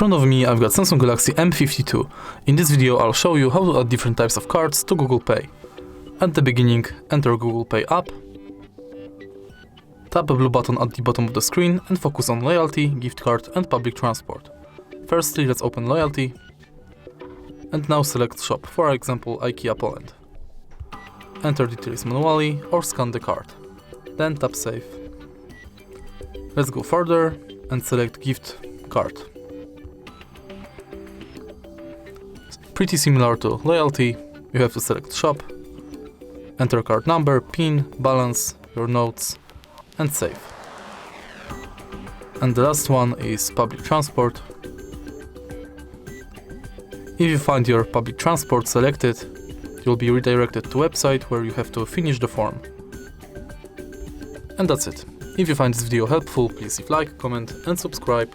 front of me I've got Samsung Galaxy M52. In this video I'll show you how to add different types of cards to Google Pay. At the beginning, enter Google Pay app, tap the blue button at the bottom of the screen and focus on loyalty, gift card and public transport. Firstly, let's open loyalty and now select shop, for example IKEA Poland. Enter details manually or scan the card. Then tap save. Let's go further and select gift card. Pretty similar to loyalty, you have to select shop, enter card number, PIN, balance, your notes and save. And the last one is public transport. If you find your public transport selected, you'll be redirected to a website where you have to finish the form. And that's it. If you find this video helpful, please leave like, comment and subscribe.